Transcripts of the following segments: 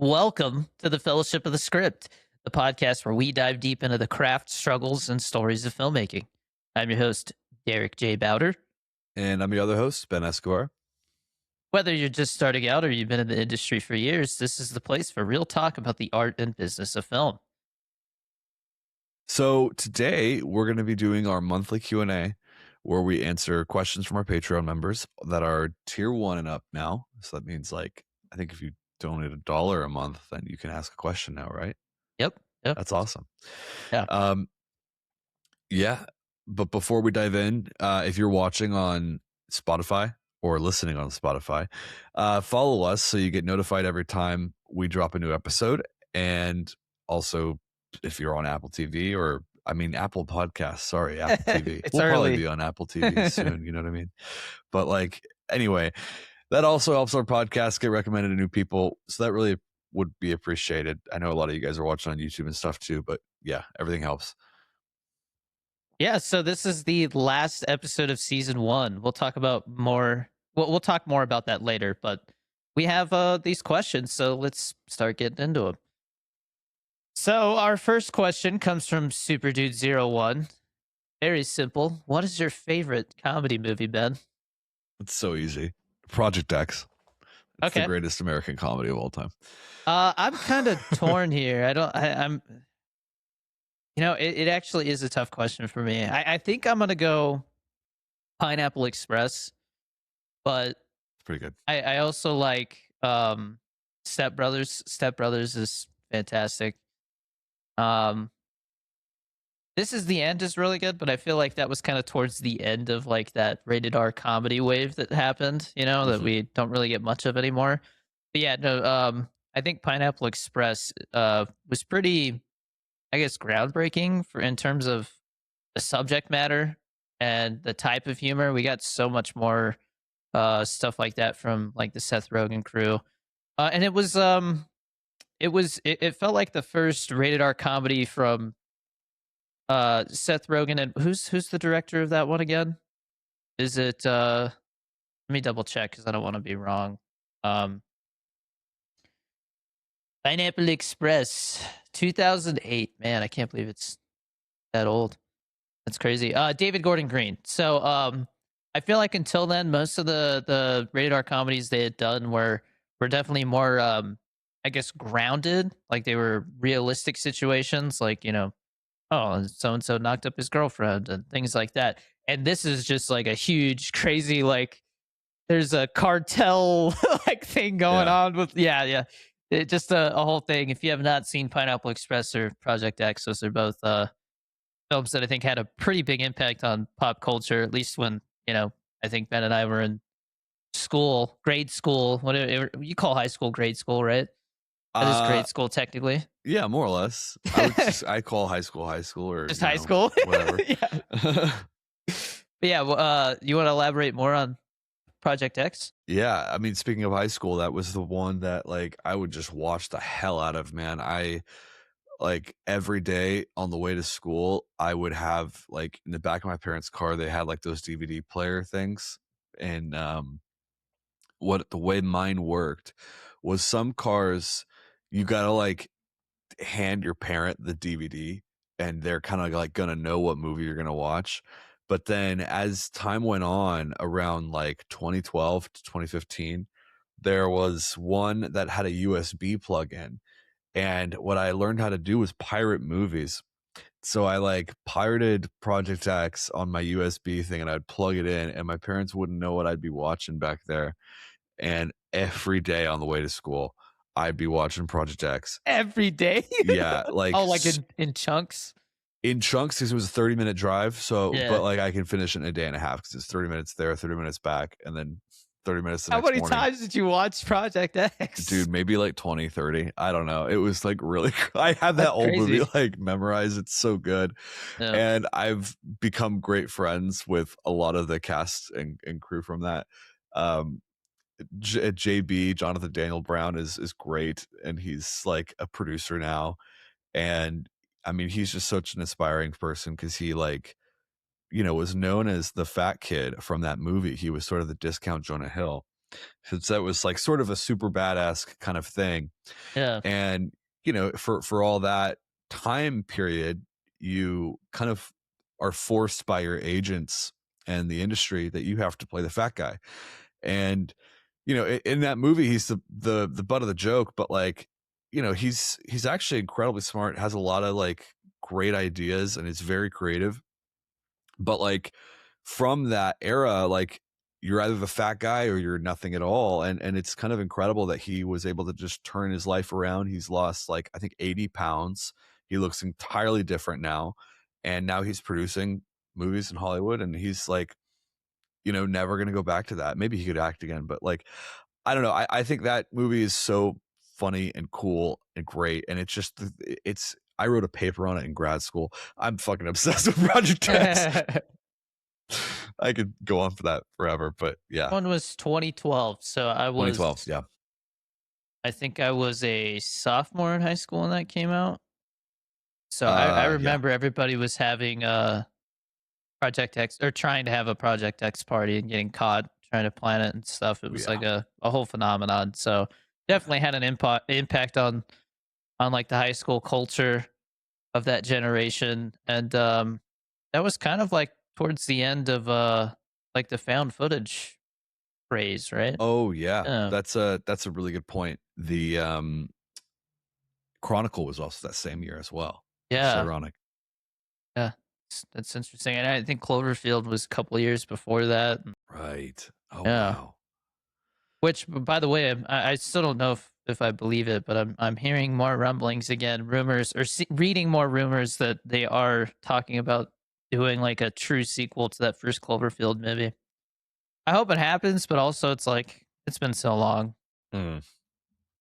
Welcome to the Fellowship of the Script, the podcast where we dive deep into the craft, struggles, and stories of filmmaking. I'm your host, Derek J. Bowder. And I'm your other host, Ben Escobar. Whether you're just starting out or you've been in the industry for years, this is the place for real talk about the art and business of film. So today we're going to be doing our monthly Q&A where we answer questions from our Patreon members that are tier 1 and up now. So that means I think if you donate $1 a month, then you can ask a question now, right? Yep. That's awesome. Yeah. Yeah. But before we dive in, if you're watching on Spotify or listening on Spotify, follow us so you get notified every time we drop a new episode. And also, if you're on Apple TV Apple Podcasts, sorry, Apple TV. It's we'll early. Probably be on Apple TV soon, you know what I mean? But anyway, that also helps our podcast get recommended to new people. So that really would be appreciated. I know a lot of you guys are watching on YouTube and stuff too, but yeah, everything helps. Yeah, so this is the last episode of season 1. We'll talk about more. We'll talk more about that later, but we have these questions, so let's start getting into them. So our first question comes from Super Dude 01. Very simple. What is your favorite comedy movie, Ben? It's so easy. Project X. It's Okay. the greatest American comedy of all time. I'm kind of torn here. I'm. It actually is a tough question for me. I think I'm gonna go Pineapple Express, but It's pretty good. I also like Step Brothers. Step Brothers is fantastic. This Is the End is really good, but I feel like that was kind of towards the end of like that rated R comedy wave that happened, that we don't really get much of anymore. But yeah, no, I think Pineapple Express was pretty, I guess, groundbreaking for in terms of the subject matter and the type of humor. We got so much more stuff like that from like the Seth Rogen crew. And it felt like the first rated R comedy from Seth Rogen, and who's the director of that one again? Is it let me double check because I don't want to be wrong. Pineapple Express 2008. Man, I can't believe it's that old. That's crazy. David Gordon Green. So I feel like until then most of the rated R comedies they had done were definitely more I guess grounded, like they were realistic situations, like oh, so and so knocked up his girlfriend and things like that. And this is just like a huge, crazy, like there's a cartel like thing going on with It just a whole thing. If you have not seen Pineapple Express or Project X, those are both films that I think had a pretty big impact on pop culture, at least when, I think Ben and I were in school, grade school, whatever you call high school, grade school, right? That is grade school technically. Yeah, more or less. I call high school or just high school, whatever. Yeah. But yeah, well, you want to elaborate more on Project X? Yeah, I mean, speaking of high school, that was the one that I would just watch the hell out of, man. I every day on the way to school, I would have in the back of my parents' car, they had those DVD player things. And what the way mine worked was some cars you gotta hand your parent the DVD and they're kind of gonna know what movie you're gonna watch. But then as time went on around 2012 to 2015, there was one that had a USB plug-in. And what I learned how to do was pirate movies. So I pirated Project X on my USB thing and I'd plug it in and my parents wouldn't know what I'd be watching back there. And every day on the way to school, I'd be watching Project X. Every day? Yeah. In chunks? In chunks, because it was a 30-minute drive. So, Yeah. but I can finish it in a day and a half because it's 30 minutes there, 30 minutes back, and then 30 minutes the next morning. How many times did you watch Project X? Dude, maybe 20, 30. I don't know. It was really, I have that old movie memorized. It's so good. Yeah. And I've become great friends with a lot of the cast and crew from that. JB, Jonathan Daniel Brown, is great, and he's a producer now. And I mean, he's just such an inspiring person because he was known as the fat kid from that movie. He was sort of the discount Jonah Hill. since that was like sort of a super badass kind of thing. Yeah. And, you know, for all that time period, you kind of are forced by your agents and the industry that you have to play the fat guy. And, you know, in that movie, he's the butt of the joke, but like, you know, he's actually incredibly smart, has a lot of like great ideas, and is very creative. But like from that era, like you're either the fat guy or you're nothing at all. And it's kind of incredible that he was able to just turn his life around. He's lost like I think 80 pounds. He looks entirely different now. And now he's producing movies in Hollywood, and he's like, you know, never gonna go back to that. Maybe he could act again, but like I don't know. I think that movie is so funny and cool and great. And it's just it's I wrote a paper on it in grad school. I'm fucking obsessed with Project X. I could go on for that forever, but yeah. One was 2012, so 2012, yeah. I think I was a sophomore in high school when that came out. So I Yeah. remember everybody was having a Project X, or trying to have a Project X party and getting caught trying to plan it and stuff. It Oh, was yeah. like a whole phenomenon. So definitely had an impact on like the high school culture of that generation. And that was kind of like towards the end of like the found footage craze, right? Oh, yeah. Yeah. That's a really good point. The, Chronicle was also that same year as well, which is Yeah. ironic. Yeah. That's interesting. And I think Cloverfield was a couple of years before that. Right. Oh, Yeah. wow. Which, by the way, I still don't know if I believe it, but I'm hearing more rumblings again, rumors, or reading more rumors that they are talking about doing like a true sequel to that first Cloverfield movie. I hope it happens, but also it's like it's been so long. Mm.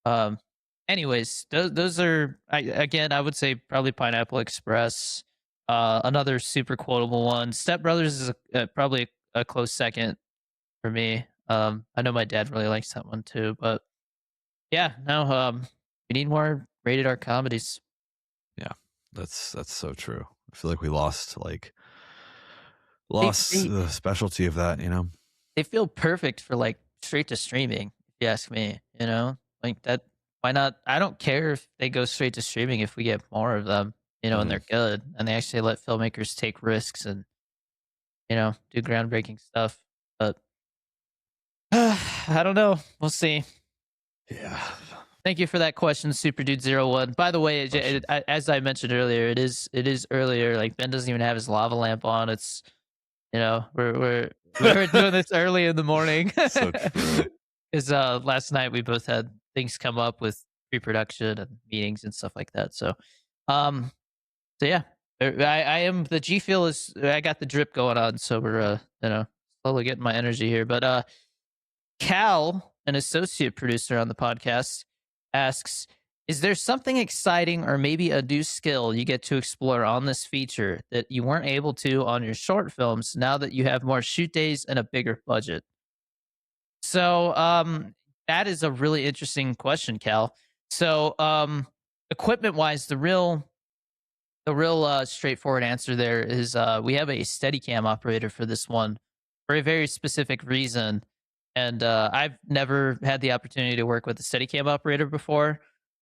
Um. Anyways, those are again, I would say probably Pineapple Express. Another super quotable one. Step Brothers is probably a close second for me. I know my dad really likes that one too, but yeah, no, we need more rated R comedies. Yeah. That's so true. I feel like we They lost they the specialty of that, you know? they feel perfect for like straight to streaming, if you ask me, you know? Like that, why not? I don't care if they go straight to streaming if we get more of them, you know, and Mhm. they're good and they actually let filmmakers take risks and, you know, do groundbreaking stuff. But I don't know. We'll see. Yeah. Thank you for that question, Super Dude 01. By the way, Question. as I mentioned earlier, it is earlier. Like Ben doesn't even have his lava lamp on. It's, you know, we're doing this early in the morning. So true. Because last night we both had things come up with pre-production and meetings and stuff like that. Um, so yeah, I am the G Fuel is I got the drip going on, so we're you know, slowly getting my energy here. But Cal, an associate producer on the podcast, asks, is there something exciting or maybe a new skill you get to explore on this feature that you weren't able to on your short films now that you have more shoot days and a bigger budget? So, that is a really interesting question, Cal. So, equipment wise, the real straightforward answer there is we have a Steadicam operator for this one for a very specific reason. And I've never had the opportunity to work with a Steadicam operator before.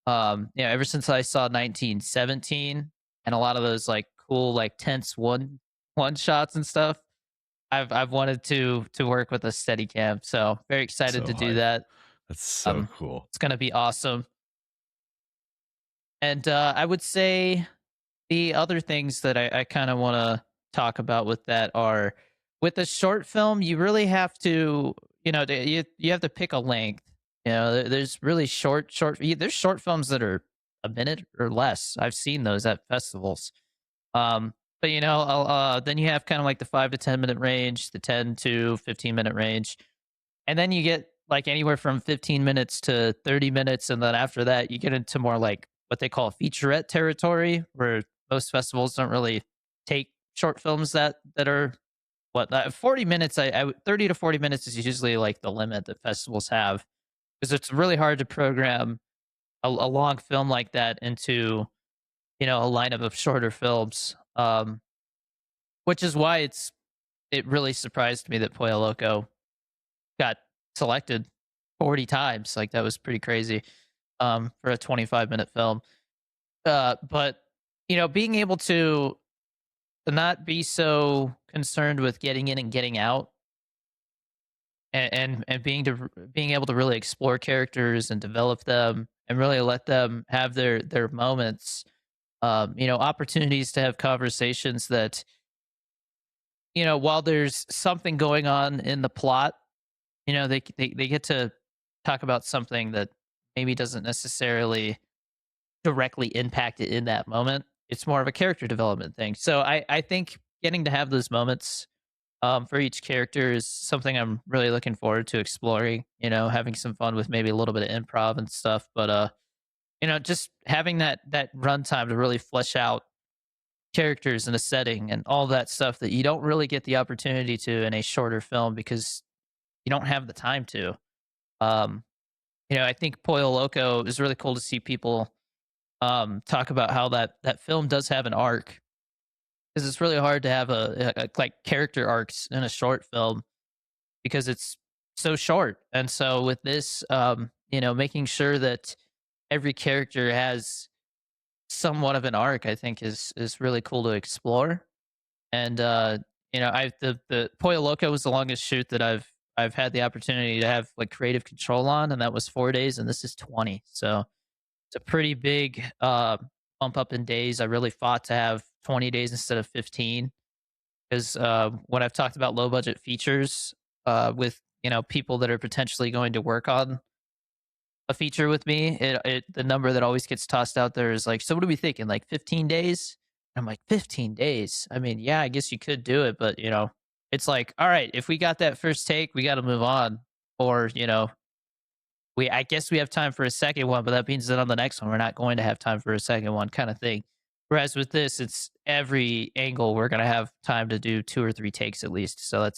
Ever since I saw 1917 and a lot of those like cool, like tense one shots and stuff, I've wanted to work with a Steadicam. So very excited So to do hype. that. That's so cool. It's gonna be awesome. And I would say the other things that I kind of want to talk about with that are with a short film, you really have to, you have to pick a length. You know, there's really there's short films that are a minute or less. I've seen those at festivals. But then you have kind of like the 5 to 10 minute range, the 10 to 15 minute range, and then you get like anywhere from 15 minutes to 30 minutes, and then after that, you get into more like what they call featurette territory, where most festivals don't really take short films that are 40 minutes. 30 to 40 minutes is usually like the limit that festivals have because it's really hard to program a long film like that into a lineup of shorter films. Which is why it really surprised me that Pollo Loco got selected 40 times. Like that was pretty crazy for a 25-minute film. But being able to not be so concerned with getting in and getting out, and being able to really explore characters and develop them and really let them have their moments, opportunities to have conversations that, while there's something going on in the plot, they get to talk about something that maybe doesn't necessarily directly impact it in that moment. It's more of a character development thing. So I think getting to have those moments for each character is something I'm really looking forward to exploring. Having some fun with maybe a little bit of improv and stuff, but just having that runtime to really flesh out characters and a setting and all that stuff that you don't really get the opportunity to in a shorter film because you don't have the time to. Um, I think Pollo Loco is really cool to see people talk about how that film does have an arc, because it's really hard to have like character arcs in a short film because it's so short. And so with this, making sure that every character has somewhat of an arc, I think is really cool to explore. And I the Pollo Loco was the longest shoot that I've had the opportunity to have like creative control on, and that was 4 days, and this is 20. So it's a pretty big bump up in days. I really fought to have 20 days instead of 15, because when I've talked about low budget features with people that are potentially going to work on a feature with me, the number that always gets tossed out there is like, so what are we thinking? Like 15 days? I'm like, 15 days. I mean, yeah, I guess you could do it, but it's like, all right, if we got that first take, we got to move on, or I guess we have time for a second one, but that means that on the next one we're not going to have time for a second one, kind of thing. Whereas with this, it's every angle we're going to have time to do 2 or 3 takes at least. So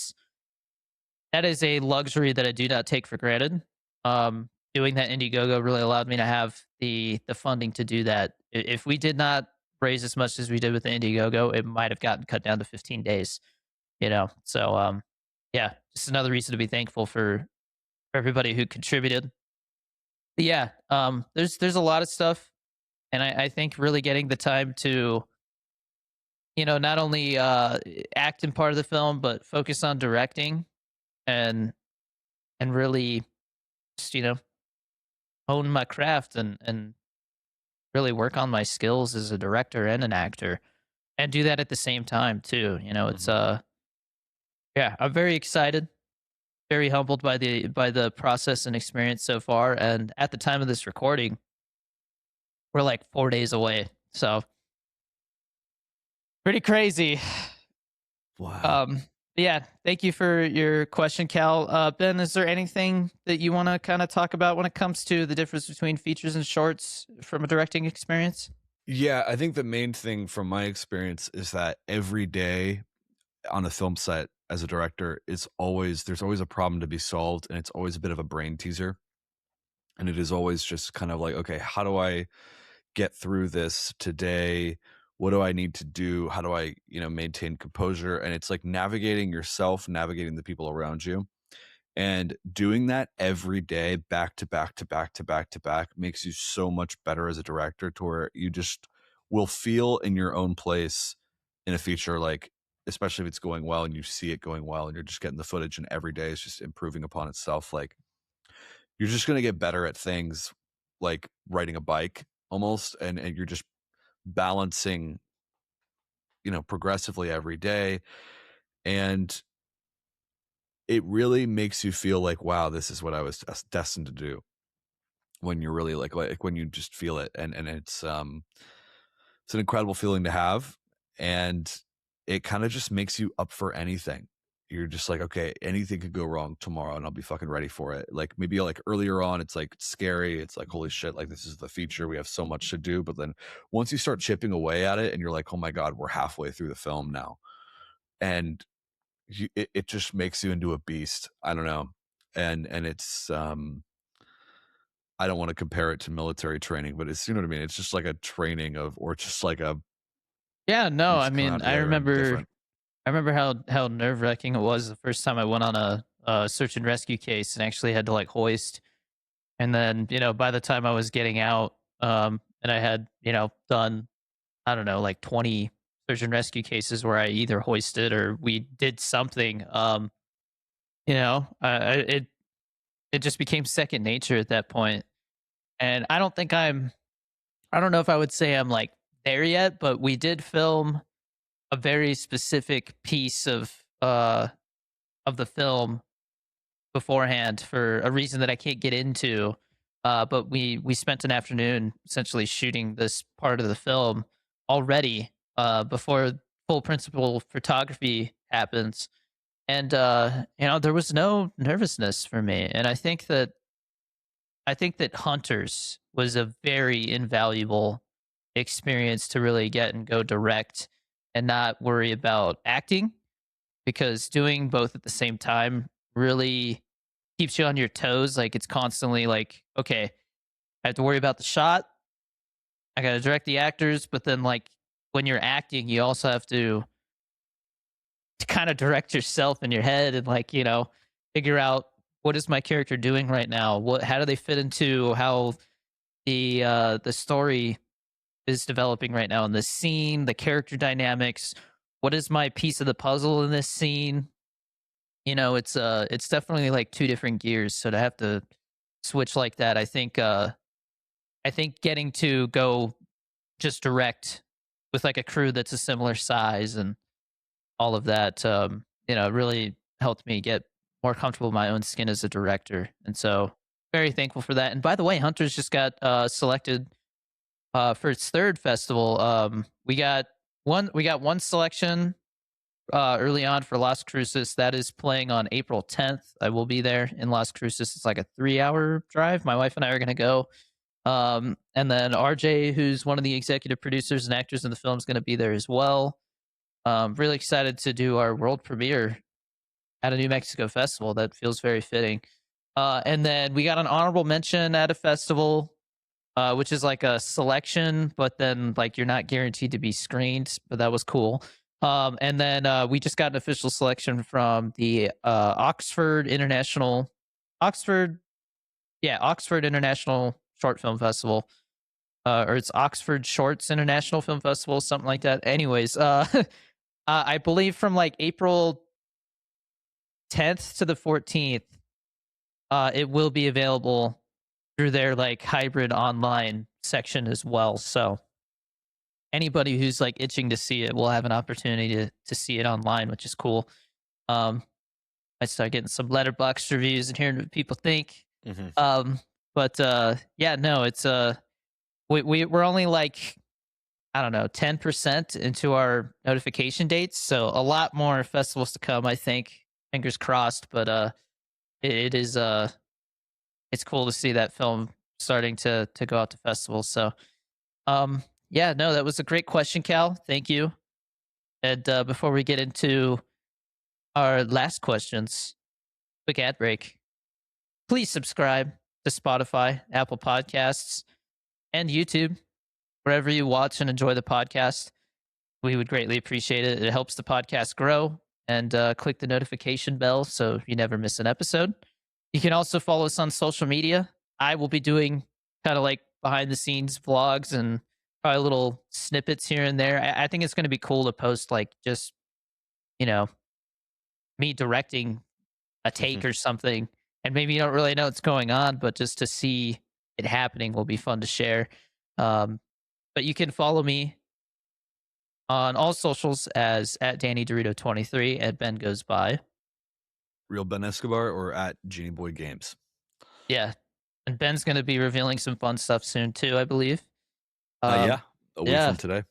that is a luxury that I do not take for granted. Doing that Indiegogo really allowed me to have the funding to do that. If we did not raise as much as we did with the Indiegogo, it might have gotten cut down to 15 days. So yeah, just another reason to be thankful for everybody who contributed. But yeah, there's a lot of stuff, and I think really getting the time to not only act in part of the film, but focus on directing and really just hone my craft and really work on my skills as a director and an actor, and do that at the same time too. It's Mhm. yeah, I'm very excited, very humbled by the process and experience so far. And at the time of this recording, we're like 4 days away, so pretty crazy. Wow. Um, yeah, thank you for your question, Cal. Ben, is there anything that you want to kind of talk about when it comes to the difference between features and shorts from a directing experience? Yeah, I think the main thing from my experience is that every day on a film set as a director is always there's always a problem to be solved, and it's always a bit of a brain teaser. And it is always just kind of like, okay, how do I get through this today? What do I need to do? How do I, maintain composure? And it's like navigating yourself, navigating the people around you. And doing that every day, back to back to back to back to back, makes you so much better as a director to where you just will feel in your own place in a feature, like, especially if it's going well and you see it going well and you're just getting the footage and every day is just improving upon itself. Like, you're just going to get better at things like riding a bike almost. And you're just balancing, progressively every day. And it really makes you feel like, wow, this is what I was destined to do, when you're really like when you just feel it. And it's an incredible feeling to have. And it kind of just makes you up for anything. You're just like, okay, anything could go wrong tomorrow and I'll be fucking ready for it. Like, maybe like earlier on, it's like scary. It's like, holy shit, like this is the feature. We have so much to do. But then once you start chipping away at it and you're like, oh my God, we're halfway through the film now. And it just makes you into a beast. I don't know. And it's, I don't want to compare it to military training, but it's, you know what I mean? It's just like a training of, or just like a, Yeah, no, you I just come mean, out there and different. I remember how nerve wracking it was the first time I went on a search and rescue case and actually had to like hoist And then, by the time I was getting out, and I had, done, I don't know, like 20 search and rescue cases where I either hoisted or we did something, it just became second nature at that point. And I don't know if I would say I'm like there yet, but we did film a very specific piece of the film beforehand for a reason that I can't get into. But we spent an afternoon essentially shooting this part of the film already before full principal photography happens. And there was no nervousness for me. And I think that Hunters was a very invaluable experience to really get and go direct and not worry about acting, because doing both at the same time really keeps you on your toes. Like, it's constantly like, okay, I have to worry about the shot. I got to direct the actors, but then like when you're acting, you also have to kind of direct yourself in your head and like, figure out what is my character doing right now? How do they fit into how the story is developing right now in the scene, the character dynamics? What is my piece of the puzzle in this scene? It's definitely like two different gears. So to have to switch like that, I think getting to go just direct with like a crew that's a similar size and all of that, really helped me get more comfortable in my own skin as a director. And so very thankful for that. And by the way, Hunters just got selected for its third festival. We got one selection early on for Las Cruces. That is playing on April 10th. I will be there in Las Cruces. It's like a 3-hour drive. My wife and I are going to go. And then RJ, who's one of the executive producers and actors in the film, is going to be there as well. Really excited to do our world premiere at a New Mexico festival. That feels very fitting. And then we got an honorable mention at a festival, which is like a selection, but then like you're not guaranteed to be screened. But that was cool. And then we just got an official selection from the Oxford, yeah, Oxford International Short Film Festival, or it's Oxford Shorts International Film Festival, something like that. Anyways, I believe from like April 10th to the 14th, it will be available through their like hybrid online section as well. So anybody who's like itching to see it will have an opportunity to see it online, which is cool. Um, I start getting some letterbox reviews and hearing what people think. Mhm. But yeah, no, it's we're only like, I don't know, 10% into our notification dates, so a lot more festivals to come, I think. Fingers crossed, but it is it's cool to see that film starting to go out to festivals. So yeah, no, that was a great question, Cal. Thank you. And before we get into our last questions, quick ad break. Please subscribe to Spotify, Apple Podcasts, and YouTube, wherever you watch and enjoy the podcast. We would greatly appreciate it. It helps the podcast grow. And click the notification bell so you never miss an episode. You can also follow us on social media. I will be doing kind of like behind the scenes vlogs and probably little snippets here and there. I think it's going to be cool to post like just, you know, me directing a take or something. And maybe you don't really know what's going on, but just to see it happening will be fun to share. Um, but you can follow me on all socials as at Danny Dorito 23 at Ben Goes By. Real Ben Escobar or at Genie Boy Games. Yeah. And Ben's going to be revealing some fun stuff soon too, I believe. Yeah, a week Yeah. from today.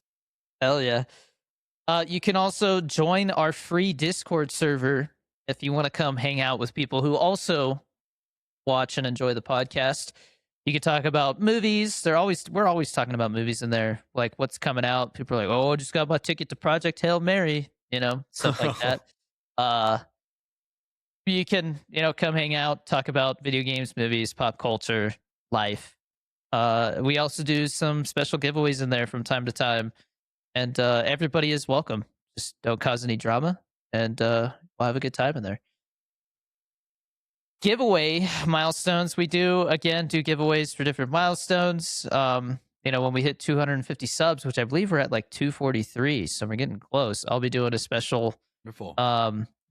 Hell yeah. You can also join our free Discord server if you want to come hang out with people who also watch and enjoy the podcast. You can talk about movies. We're always talking about movies in there, like what's coming out. People are like, "Oh, I just got my ticket to Project Hail Mary," stuff like that. Uh, you can, come hang out, talk about video games, movies, pop culture, life. We also do some special giveaways in there from time to time, and everybody is welcome. Just don't cause any drama, and we'll have a good time in there. giveaway milestones, we do again do giveaways for different milestones. When we hit 250 subs, which I believe we're at like 243, so we're getting close. I'll be doing a special Wonderful.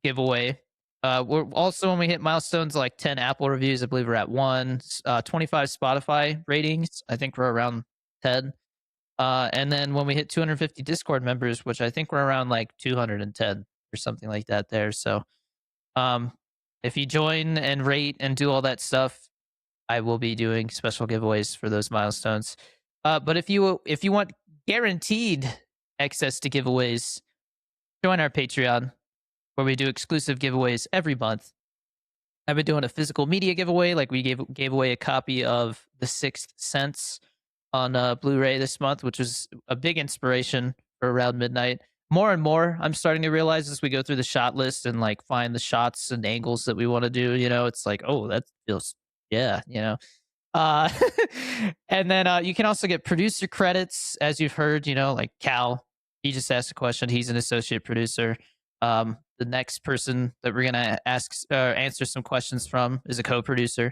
giveaway. We're also when we hit milestones like 10 Apple reviews, I believe we're at 25 Spotify ratings. I think we're around 10. And then when we hit 250 Discord members, which I think we're around like 210 or something like that there. So um, if you join and rate and do all that stuff, I will be doing special giveaways for those milestones. But if you want guaranteed access to giveaways, join our Patreon where we do exclusive giveaways every month. I've been doing a physical media giveaway, like we gave away a copy of The Sixth Sense on Blu-ray this month, which was a big inspiration for Around Midnight. More and more, I'm starting to realize as we go through the shot list and like find the shots and angles that we want to do. It's like, oh, that feels, yeah. Uh, and then you can also get producer credits, as you've heard. Like Cal, he just asked a question. He's an associate producer. The next person that we're gonna answer some questions from is a co-producer.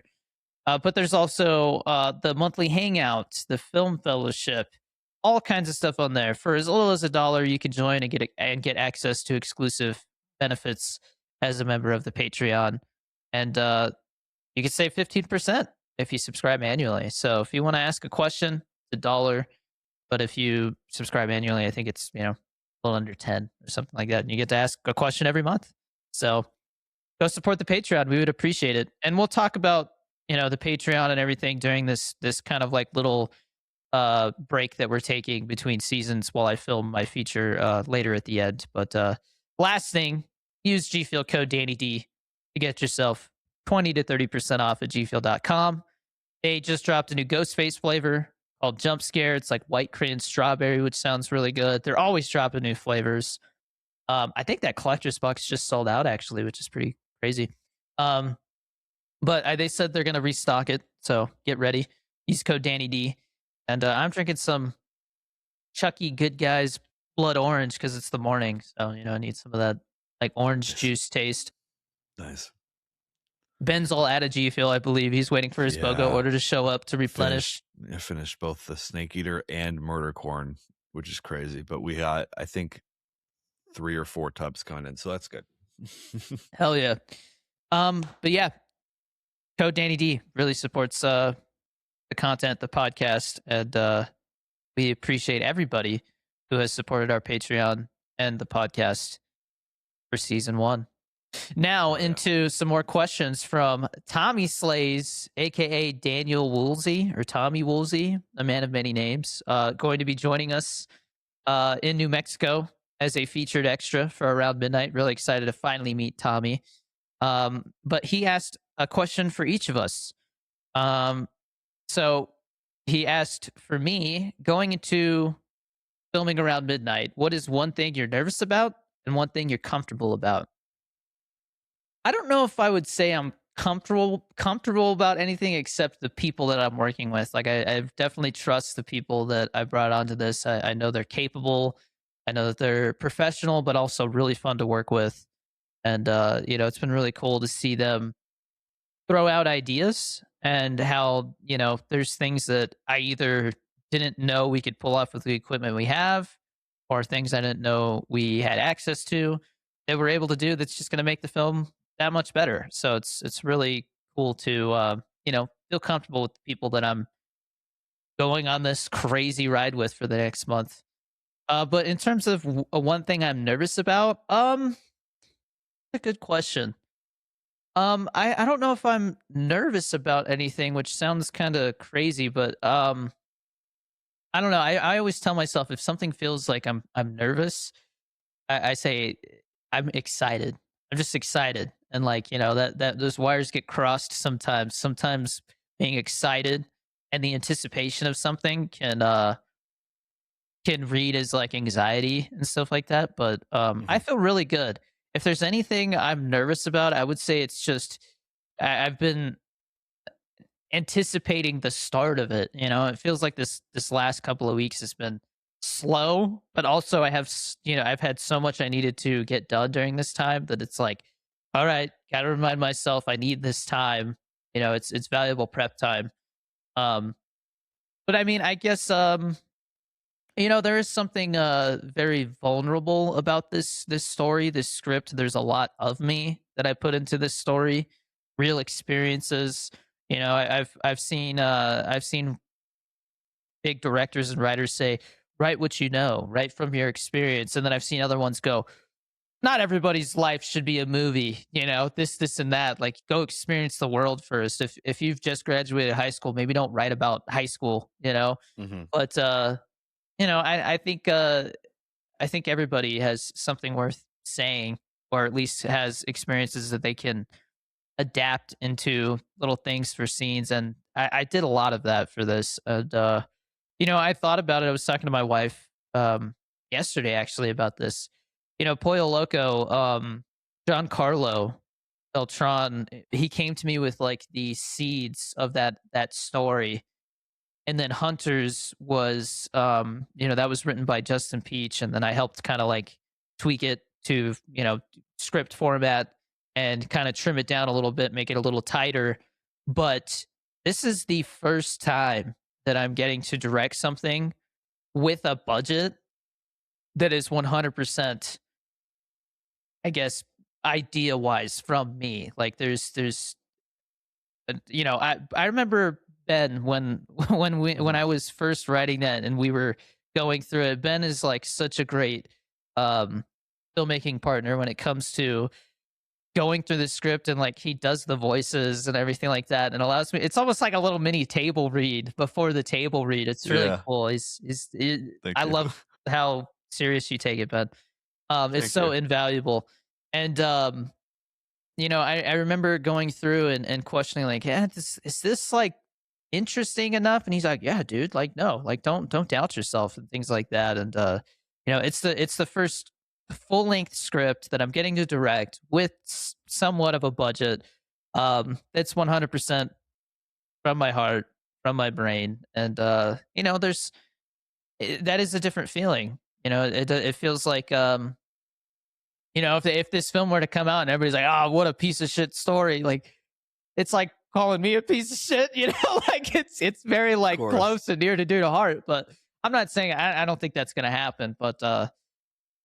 But there's also the monthly hangout, the film fellowship, all kinds of stuff on there. For as little as $1, you can join and get access to exclusive benefits as a member of the Patreon, and you can save 15% if you subscribe annually. So if you want to ask a question, it's $1. But if you subscribe annually, I think it's a little under 10 or something like that, and you get to ask a question every month. So go support the Patreon. We would appreciate it. And we'll talk about, the Patreon and everything during this kind of like little break that we're taking between seasons while I film my feature later at the end. But last thing, use G Fuel code DannyD to get yourself 20 to 30% off at gfuel.com. They just dropped a new Ghostface flavor called Jump Scare. It's like white crayon strawberry, which sounds really good. They're always dropping new flavors. I think that collector's box just sold out actually, which is pretty crazy. But they said they're going to restock it. So get ready. Use code DannyD. And I'm drinking some Chucky Good Guys Blood Orange because it's the morning. So, I need some of that like orange juice taste. Nice. Ben's all out of G Fuel, I believe. He's waiting for his BOGO order to show up to replenish. Finished both the Snake Eater and Murder Corn, which is crazy. But we got, I think, 3 or 4 tubs coming in, so that's good. Hell yeah. But yeah, code Danny D really supports the content, the podcast, and we appreciate everybody who has supported our Patreon and the podcast for season 1. Now into some more questions from Tommy Slays, aka Daniel Woolsey or Tommy Woolsey, a man of many names, going to be joining us in New Mexico as a featured extra for Around Midnight. Really excited to finally meet Tommy. But he asked a question for each of us. So he asked for me, going into filming Around Midnight, what is one thing you're nervous about and one thing you're comfortable about? I don't know if I would say I'm comfortable about anything except the people that I'm working with. Like I definitely trust the people that I brought onto this. I know they're capable. I know that they're professional, but also really fun to work with. And it's been really cool to see them throw out ideas and how, there's things that I either didn't know we could pull off with the equipment we have, or things I didn't know we had access to that we're able to do that's just going to make the film that much better. So it's really cool to feel comfortable with the people that I'm going on this crazy ride with for the next month. But in terms of one thing I'm nervous about, a good question. I don't know if I'm nervous about anything, which sounds kind of crazy, but I don't know. I always tell myself if something feels like I'm nervous, I say I'm excited. I'm just excited. And like, that those wires get crossed sometimes. Sometimes being excited and the anticipation of something can read as like anxiety and stuff like that. But I feel really good. If there's anything I'm nervous about, I would say it's just I've been anticipating the start of it. It feels like this last couple of weeks has been slow, but also I've had so much I needed to get done during this time that it's like All right, gotta remind myself I need this time. It's valuable prep time. Um, but I mean, I guess there is something very vulnerable about this story, this script. There's a lot of me that I put into this story, real experiences. I've seen big directors and writers say, write what you know, write from your experience. And then I've seen other ones go, not everybody's life should be a movie, this and that. Like, go experience the world first. If you've just graduated high school, maybe don't write about high school. Mhm. But I think everybody has something worth saying, or at least has experiences that they can adapt into little things for scenes. And I did a lot of that for this. And I thought about it. I was talking to my wife yesterday actually about this. Pollo Loco, Giancarlo Beltran, he came to me with like the seeds of that story. And then Hunters was that was written by Justin Peach, and then I helped kind of like tweak it to, script format and kind of trim it down a little bit, make it a little tighter. But this is the first time that I'm getting to direct something with a budget that is 100%, I guess, idea wise from me. Like, I remember Ben when when Mhm. I was first writing that and we were going through it. Ben is like such a great um filmmaking partner when it comes to going through the script, and like he does the voices and everything like that and allows me. It's almost like a little mini table read before the table read. It's really Yeah. cool. Thank I you. love how serious you take it, Ben. It's Thank so you. invaluable. And I remember going through and questioning, like, yeah, is this like interesting enough? And he's like, yeah, dude, like, no, like, don't doubt yourself and things like that. And it's the first full length script that I'm getting to direct with somewhat of a budget. It's 100% from my heart, from my brain, and that is a different feeling. It feels like if this film were to come out and everybody's like, oh, what a piece of shit story, like, it's like calling me a piece of shit, like, it's very Of like course. close and near to dear to heart. But I'm not saying I don't think that's gonna happen, but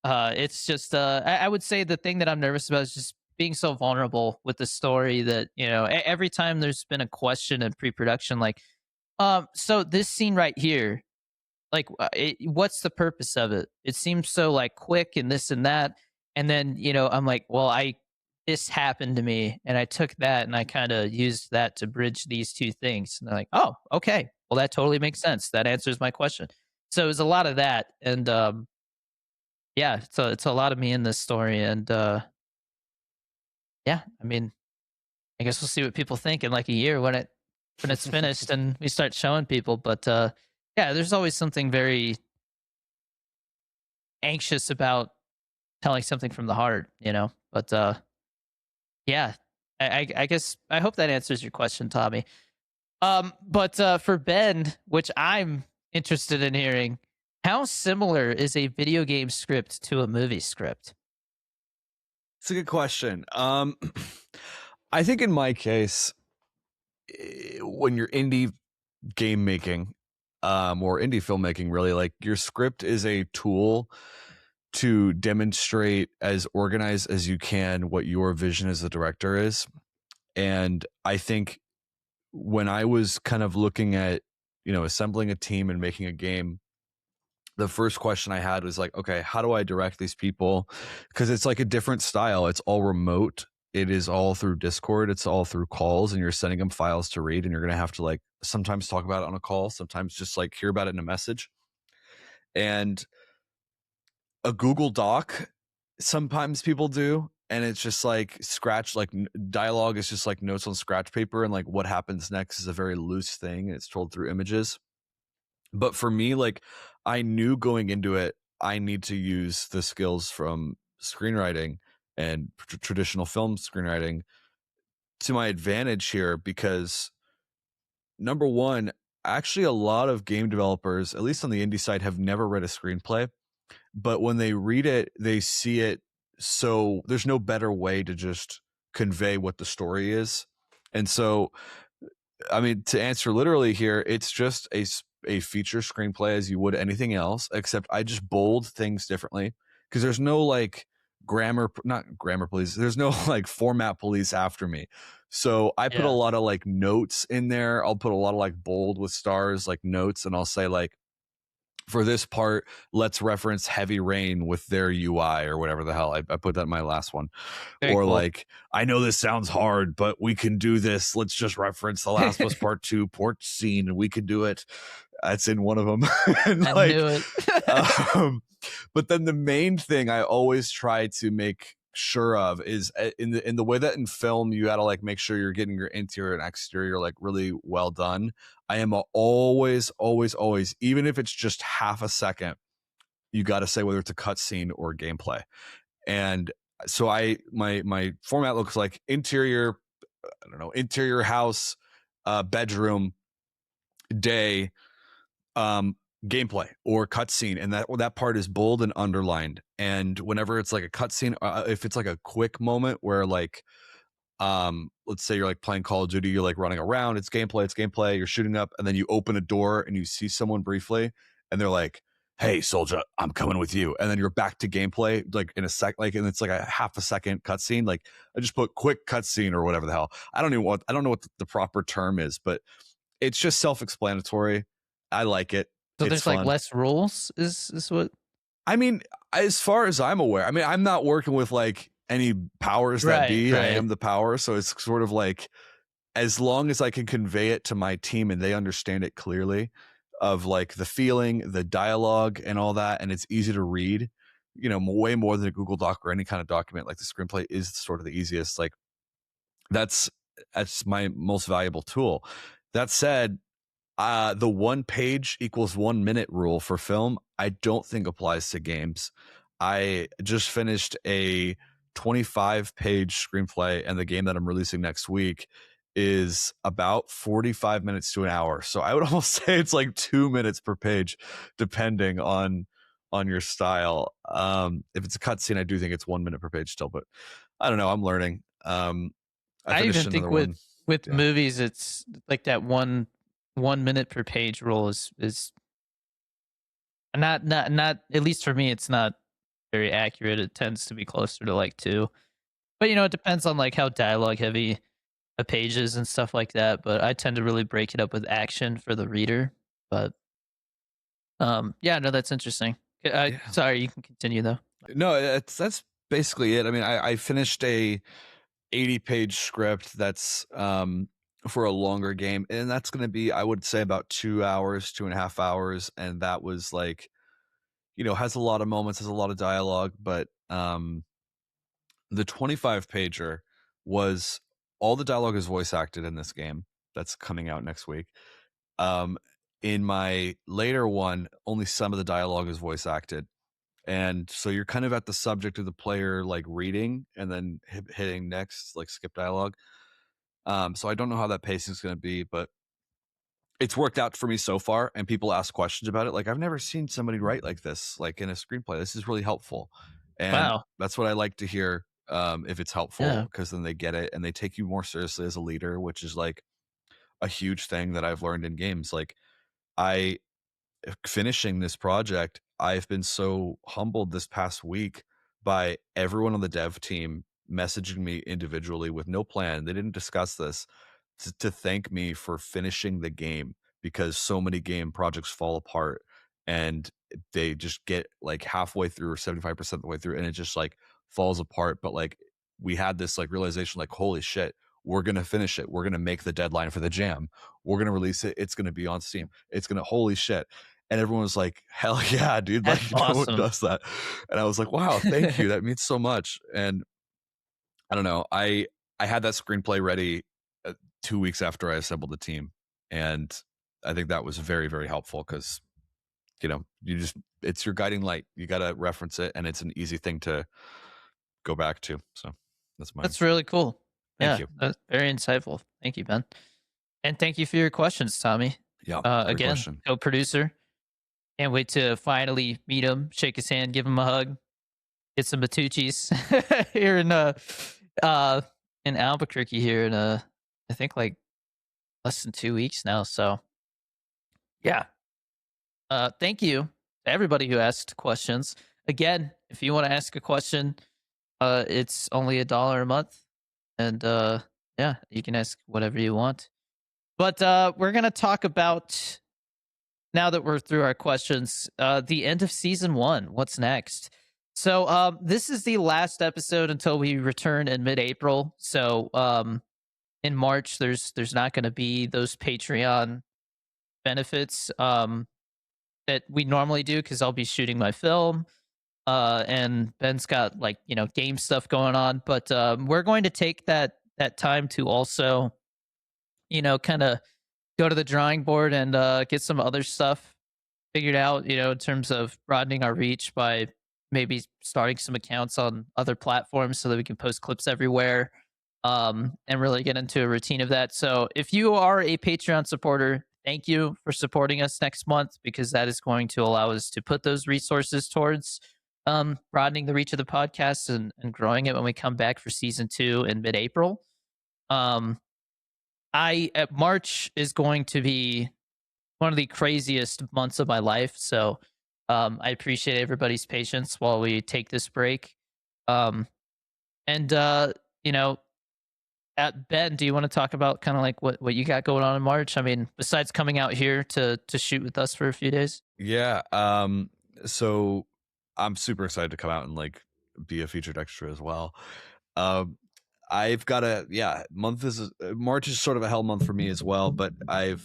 it's just I would say the thing that I'm nervous about is just being so vulnerable with the story that every time there's been a question in pre-production, like, so this scene right here, like, what's the purpose of it? It seems so like quick and this and that. And then I'm like, well, I this happened to me and I took that and I kind of used that to bridge these two things. And they're like, oh, okay, well, that totally makes sense, that answers my question. So it was a lot of that. And yeah, so it's a lot of me in this story. And yeah, I mean, I guess we'll see what people think in like a year when it's finished and we start showing people. But yeah, there's always something very anxious about telling something from the heart. But yeah, I guess I hope that answers your question, Tommy. But for Ben, which I'm interested in hearing, how similar is a video game script to a movie script? It's a good question. I think in my case, when you're indie game making, or indie filmmaking, really, like, your script is a tool to demonstrate as organized as you can what your vision as a director is. And I think when I was kind of looking at, assembling a team and making a game, the first question I had was like, okay, how do I direct these people? Because it's like a different style. It's all remote. It is all through Discord. It's all through calls, and you're sending them files to read, and you're going to have to, like, sometimes talk about it on a call, sometimes just like hear about it in a message. And a Google Doc, sometimes people do. And it's just like scratch, like, dialogue is just like notes on scratch paper. And like what happens next is a very loose thing. And it's told through images. But for me, like, I knew going into it, I need to use the skills from screenwriting and traditional film screenwriting to my advantage here, because number one, actually a lot of game developers, at least on the indie side, have never read a screenplay, but when they read it, they see it. So there's no better way to just convey what the story is. And so, I mean, to answer literally here, it's just a feature screenplay as you would anything else, except I just bold things differently because there's no like not grammar police. There's no like format police after me. So I put a Yeah. lot of like notes in there. I'll put a lot of like bold with stars, like notes, and I'll say like, for this part, let's reference Heavy Rain with their UI or whatever the hell. I put that in my last one. Very Or cool. like, I know this sounds hard, but we can do this. Let's just reference The Last of Us Part 2 port scene and we can do it. That's in one of them. And I like, knew it. but then the main thing I always try to make sure of is in the way that in film you got to like make sure you're getting your interior and exterior like really well done. I am always, even if it's just half a second, you got to say whether it's a cutscene or gameplay. And so my format looks like interior, I don't know, interior house, bedroom, day, gameplay or cutscene, and that part is bold and underlined. And whenever it's like a cutscene, if it's like a quick moment where like let's say you're like playing Call of Duty, you're like running around, it's gameplay, you're shooting up, and then you open a door and you see someone briefly, and they're like, "Hey, soldier, I'm coming with you," and then you're back to gameplay like in a sec, like, and it's like a half a second cutscene. Like I just put quick cutscene or whatever the hell. I don't know what the proper term is, but it's just self-explanatory. I like it. So It's there's like fun. less rules is what? I mean, as far as I'm aware, I mean, I'm not working with like any powers that Right, be. I right. am the power. So it's sort of like, as long as I can convey it to my team and they understand it clearly, of like the feeling, the dialogue, and all that, and it's easy to read, way more than a Google Doc or any kind of document. Like the screenplay is sort of the easiest. Like that's that's my most valuable tool. That said, the 1 page equals 1 minute rule for film, I don't think applies to games. I just finished a 25-page screenplay, and the game that I'm releasing next week is about 45 minutes to an hour. So I would almost say it's like 2 minutes per page, depending on your style. If it's a cutscene, I do think it's 1 minute per page still, but I don't know. I'm learning. I I finished even another think one. with Yeah. movies, it's like that 1 minute per page rule is not at least for me, it's not very accurate. It tends to be closer to like two. But it depends on like how dialogue heavy a page is and stuff like that. But I tend to really break it up with action for the reader. But yeah, no, that's interesting. Yeah. Sorry, you can continue though. No, that's basically it. I mean, I finished a 80-page script that's for a longer game, and that's going to be, I would say, about 2 hours, 2.5 hours, and that was like, has a lot of moments, has a lot of dialogue, but the 25-pager was, all the dialogue is voice acted in this game that's coming out next week. Um, in my later one, only some of the dialogue is voice acted. And so you're kind of at the subject of the player like reading and then hitting next, like skip dialogue. So I don't know how that pacing is going to be, but it's worked out for me so far. And people ask questions about it. Like, I've never seen somebody write like this, like in a screenplay. This is really helpful. And Wow. that's what I like to hear, if it's helpful, Yeah. because then they get it and they take you more seriously as a leader, which is like a huge thing that I've learned in games. Like, I finishing this project, I've been so humbled this past week by everyone on the dev team messaging me individually with no plan. They didn't discuss this, to thank me for finishing the game, because so many game projects fall apart and they just get like halfway through or 75% of the way through and it just like falls apart. But like, we had this like realization, like, holy shit, we're going to finish it. We're going to make the deadline for the jam. We're going to release it. It's going to be on Steam. It's going to, holy shit. And everyone was like, hell yeah, dude. That's Like, no one awesome. does that. And I was like, wow, thank you. That means so much. And I don't know. I had that screenplay ready 2 weeks after I assembled the team, and I think that was very, very helpful because it's your guiding light. You got to reference it, and it's an easy thing to go back to. So that's mine. That's really cool. Thank Yeah, you. that's very insightful. Thank you, Ben. And thank you for your questions, Tommy. Yeah, great Again, question. co-producer. Can't wait to finally meet him, shake his hand, give him a hug, get some Batucci's here uh in Albuquerque here in I think like less than 2 weeks now. So yeah, thank you to everybody who asked questions. Again, if you want to ask a question, it's only $1 a month, and yeah, you can ask whatever you want. But we're gonna talk about, now that we're through our questions, the end of season one. What's next? So this is the last episode until we return in mid-April. So in March, there's not going to be those Patreon benefits that we normally do because I'll be shooting my film. And Ben's got like game stuff going on, but we're going to take that time to also kind of go to the drawing board and get some other stuff figured out, in terms of broadening our reach by maybe starting some accounts on other platforms so that we can post clips everywhere, and really get into a routine of that. So if you are a Patreon supporter, thank you for supporting us next month, because that is going to allow us to put those resources towards broadening the reach of the podcast and growing it when we come back for season two in mid-April. Um, March is going to be one of the craziest months of my life. So I appreciate everybody's patience while we take this break. Um, and you know, at Ben, do you want to talk about kind of like what you got going on in March? I mean, besides coming out here to shoot with us for a few days. Yeah. So I'm super excited to come out and like be a featured extra as well. Um, I've got a month is March is sort of a hell month for me as well, but I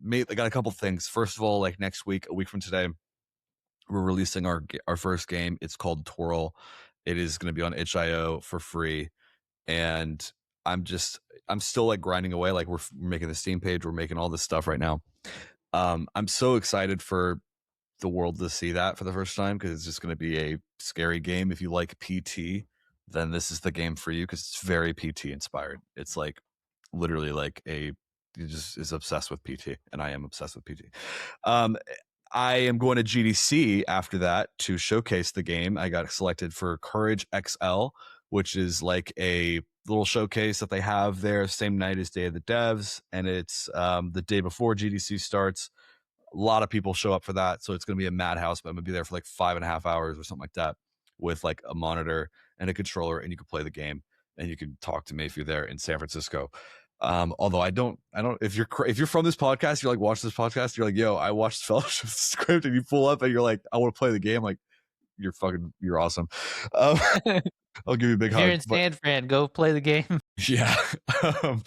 got a couple things. First of all, like next week, a week from today, we're releasing our first game. It's called Twirl. It is going to be on itch.io for free, and I'm still like grinding away. Like we're making the Steam page, we're making all this stuff right now. I'm so excited for the world to see that for the first time, because it's just going to be a scary game. If you like PT, then this is the game for you, because it's very PT inspired. It's like literally like he just is obsessed with PT, and I am obsessed with PT. Um, I am going to GDC after that to showcase the game. I got selected for Courage XL, which is like a little showcase that they have there, same night as Day of the Devs, and it's the day before GDC starts. A lot of people show up for that, so it's going to be a madhouse. But I'm going to be there for like 5.5 hours or something like that, with like a monitor and a controller, and you can play the game, and you can talk to me if you're there in San Francisco. Although I don't. If you're from this podcast, you're like watch this podcast, you're like, yo, I watched Fellowship script, and you pull up and you're like, I want to play the game. Like, you're awesome. Um, I'll give you a big If you're hug. in But San Fran, go play the game. yeah, um,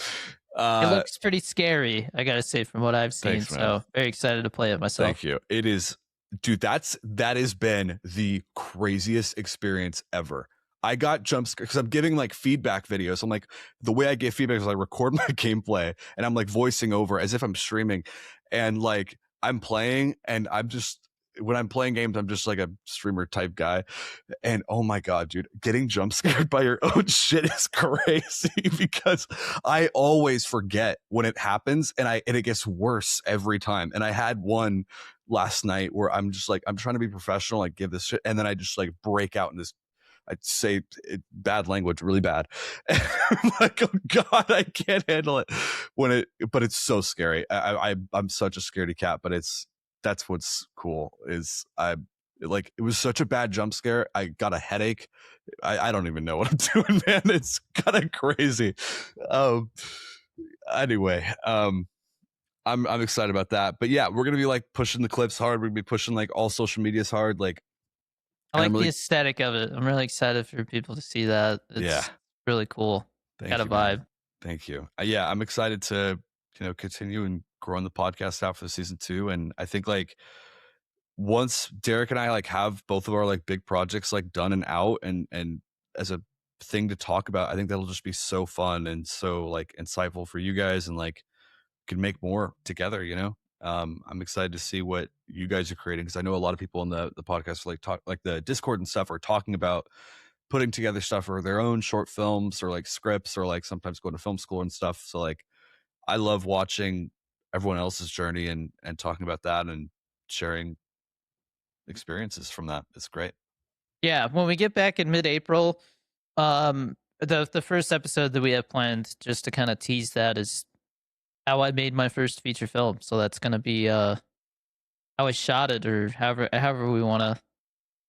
It uh, looks pretty scary, I gotta say, from what I've seen. thanks, man. So very excited to play it Thank myself. you. It is, dude. That has been the craziest experience ever. I got jump scared because I'm giving like feedback videos. I'm like, the way I give feedback is I record my gameplay and I'm like voicing over as if I'm streaming, and like I'm playing, and I'm just, when I'm playing games, I'm just like a streamer type guy. And oh my god, dude, getting jump scared by your own shit is crazy, because I always forget when it happens, and it gets worse every time. And I had one last night where I'm just like, I'm trying to be professional, like give this shit, and then I just like break out in this, I'd say bad language, really bad. I'm like, oh god, I can't handle it but it's so scary. I'm such a scaredy cat, but that's what's cool. Is I like, it was such a bad jump scare. I got a headache. I don't even know what I'm doing, man. It's kind of crazy. Um, anyway, I'm excited about that. But yeah, we're gonna be like pushing the clips hard. We're gonna be pushing like all social medias hard. Like, I and I'm like the really, aesthetic of it. I'm really excited for people to see that. yeah. It's really cool. Got Thank a you, man. vibe. Thank you. Yeah, I'm excited to continue and growing the podcast out for the season two. And I think like once Derek and I like have both of our like big projects like done and out, and as a thing to talk about, I think that'll just be so fun and so like insightful for you guys, and like can make more together. I'm excited to see what you guys are creating, because I know a lot of people in the podcast like talk, like the Discord and stuff, are talking about putting together stuff for their own short films or like scripts, or like sometimes going to film school and stuff. So like I love watching everyone else's journey and talking about that and sharing experiences from that. It's great. Yeah, when we get back in mid-April, The first episode that we have planned, just to kind of tease that, is how I made my first feature film. So that's gonna be how I shot it, or however we want to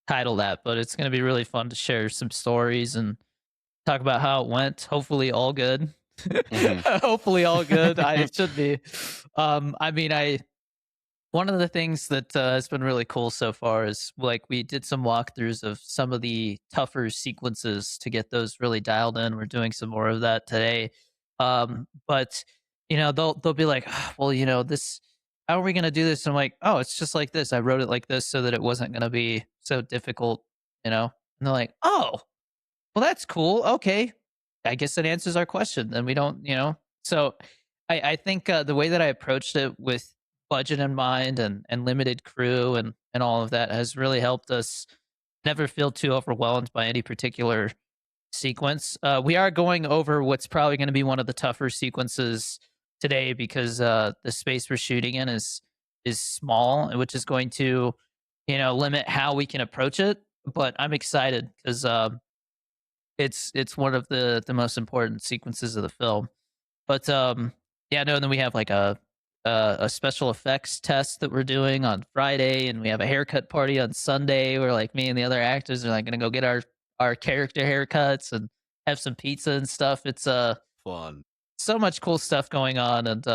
title that. But it's gonna be really fun to share some stories and talk about how it went. Hopefully, all good. Mhm. Hopefully, all good. It should be. I mean, I One of the things that has been really cool so far is like we did some walkthroughs of some of the tougher sequences to get those really dialed in. We're doing some more of that today. But they'll be like, "Ah, well, this. How are we going to do this?" I'm like, "Oh, it's just like this. I wrote it like this so that it wasn't going to be so difficult." And they're like, "Oh, well, that's cool. Okay. I guess it answers our question. Then we don't. So I think the way that I approached it with budget in mind and limited crew and all of that has really helped us never feel too overwhelmed by any particular sequence. We are going over what's probably going to be one of the tougher sequences today because the space we're shooting in is small, which is going to limit how we can approach it. But I'm excited because it's one of the most important sequences of the film. But yeah, no. And then we have like a special effects test that we're doing on Friday, and we have a haircut party on Sunday where like me and the other actors are like gonna go get our character haircuts and have some pizza and stuff. It's Fun. so much cool stuff going on, and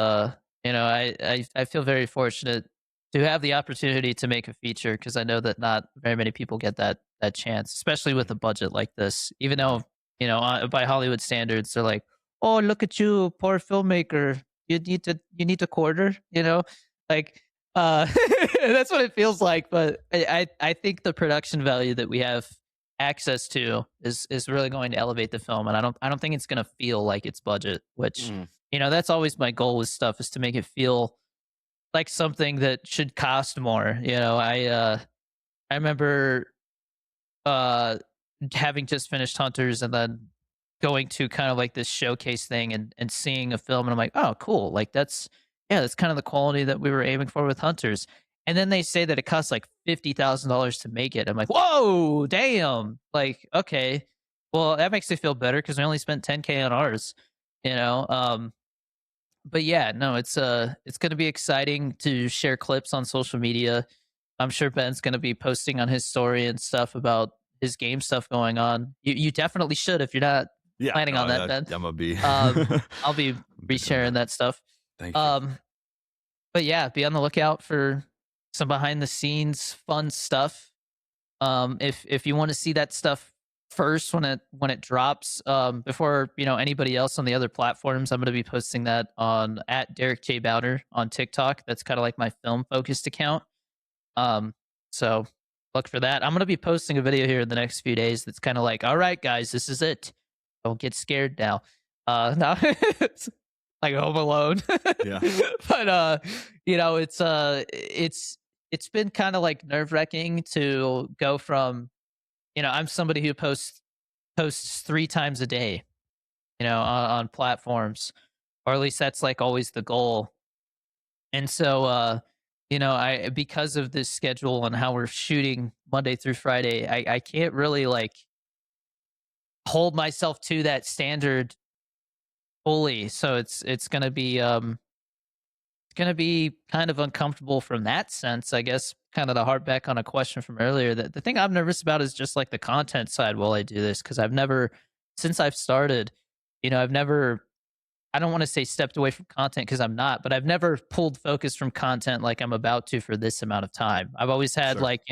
I feel very fortunate to have the opportunity to make a feature because I know that not very many people get that chance, especially with Mhm, a budget like this. Even mhm. though by Hollywood standards, they're like, "Oh, look at you, poor filmmaker. You need to quarter." Like that's what it feels like. But I think the production value that we have access to is really going to elevate the film, and I don't think it's going to feel like it's budget, which Mm. that's always my goal with stuff, is to make it feel like something that should cost more. I remember uh having just finished Hunters and then going to kind of like this showcase thing and seeing a film, and I'm like, "Oh, cool. Like that's kind of the quality that we were aiming for with Hunters." And then they say that it costs like $50,000 to make it. I'm like, "Whoa, damn." Like, okay. Well, that makes me feel better cuz we only spent 10K on ours, you know. But yeah, no, it's going to be exciting to share clips on social media. I'm sure Ben's going to be posting on his story and stuff about his game stuff going on. You definitely should if you're not Yeah, planning no, on that, Ben. Imma be I'll be be doing resharing that. that stuff. Thank you. Um, but yeah, be on the lookout for some behind the scenes fun stuff. If you want to see that stuff first when it drops, before anybody else on the other platforms, I'm going to be posting that on at Derek J Bowder on TikTok. That's kind of like my film focused account. Um, so look for that. I'm gonna be posting a video here in the next few days that's kind of like, all right, guys, this is it. Don't get scared now. No, it's like Home Alone. Yeah. But it's been kind of like nerve wracking to go from, I'm somebody who posts 3 times a day, on platforms, or at least that's like always the goal. And so, I because of this schedule and how we're shooting Monday through Friday, I can't really like hold myself to that standard fully. So it's gonna be kind of uncomfortable from that sense, I guess. Kind of the harp back on a question from earlier. That the thing I'm nervous about is just like the content side while I do this, because I've never, since I've started, I've never, I don't want to say stepped away from content because I'm not, but I've never pulled focus from content like I'm about to for this amount of time. I've always had Sure. like,